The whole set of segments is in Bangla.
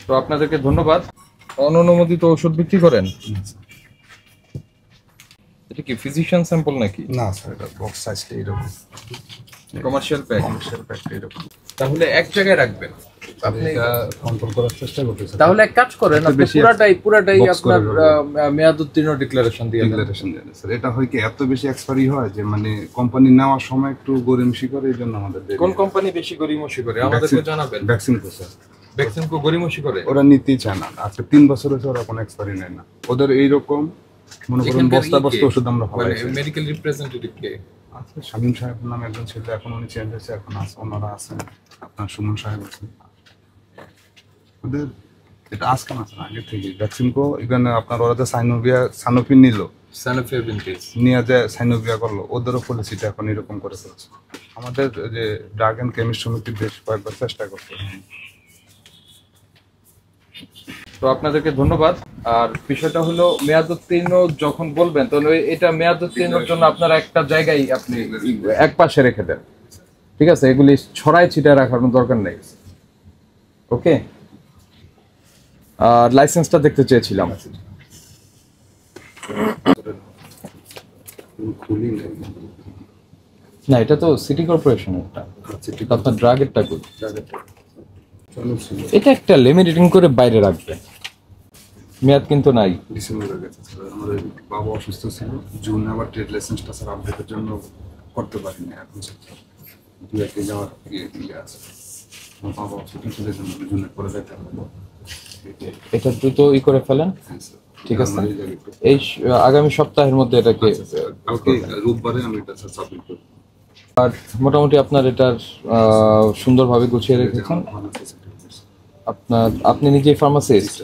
তো আপনাদেরকে ধন্যবাদ। অননুমোদিত ওষুধ বিক্রি করেন? এটা কি ফিজিশিয়ান স্যাম্পল নাকি? না স্যার, এটা বক্স সাইজটা এরকম, কমার্শিয়াল প্যাক এরকম। তাহলে এক জায়গায় রাখবেন আপনি এটা কন্ট্রোল করার চেষ্টা করতেছেন। তাহলে এক কাজ করেন, আপনি পুরাটাই আপনার মেয়াদ উত্তীর্ণ ডিক্লারেশন দিয়ে দেন। স্যার এটা হয় কি এত বেশি এক্সপায়ারি হয় যে মানে কোম্পানি নেওয়ার সময় একটু গরিমসি করে, এই জন্য আমাদের কোন কোম্পানি বেশি গরিমসি করে আমাদেরকে জানাবেন। ভ্যাকসিনকো স্যার, ভ্যাকসিনকো গরিমসি করে, ওরা নিতেই চায় না। আজকে 3 বছর হয়েছে ওরা কোনো এক্সপায়ারি নেয় না। ওদের এইরকম মনে করুন বস্তা ওষুধ আমরা মানে মেডিকেল রিপ্রেজেন্টেটিভ কে আছে, শামীম সাহেব নামে একজন ছিল, এখন উনি চেঞ্জ হয়েছে, এখন আছে ওনারা আছেন, আপনার সুমন সাহেব আছেন। ওদের এটা আজকে না স্যার, আগে থেকে ভ্যাকসিনকো এখানে আপনার ওরা যে সানোফি নিল, নিয়ে যে সাইনোভিয়া করলো, ওদেরও পলিসিটা এখন এরকম করে চলছে। আমাদের যে ড্রাগ অ্যান্ড কেমিস্ট সমিতি বেশ কয়েকবার চেষ্টা করছে। তো আপনাদেরকে ধন্যবাদ। আর বিষয়টা হলো মেয়াদ উত্তীর্ণ যখন বলবেন, তাহলে এটা মেয়াদ উত্তীর্ণের জন্য আপনারা একটা জায়গায় আপনি এক পাশে রেখে দেন, ঠিক আছে? এগুলি ছড়ায় ছিটায় রাখার কোনো দরকার নেই। ওকে, আর লাইসেন্সটা দেখতে চেয়েছিলাম। না, এটা তো সিটি কর্পোরেশনের, আপনার ড্রাগেরটা কই? এটা একটা লিমিটেডিং করে বাইরে রাখবেন, মেয়াদ কিন্তু নাই। ডিসেম্বরে গেছে স্যার, আমাদের বাবা অসুস্থ ছিল, জুন আবার ট্রেড লাইসেন্সটা স্যার আপডেটের জন্য করতে পারিনি। এখন দু একে যাওয়ার ইয়ে আছে, আমার বাবা অসুস্থ ছিল, জন্য করে যেতে হবে। এটা দ্রুত করে ফেলেন, হ্যাঁ স্যার, ঠিক আছে? এই আগামী সপ্তাহের মধ্যে এটাকে রোববারে আমি এটা স্যার সাবমিট করব। আর মোটামুটি আপনার এটার সুন্দরভাবে গুছিয়ে রেখেছেন। আপনি নিজেই ফার্মাসিস্ট?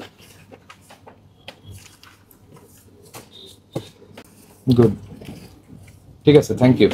গুড, ঠিক আছে, থ্যাংক ইউ।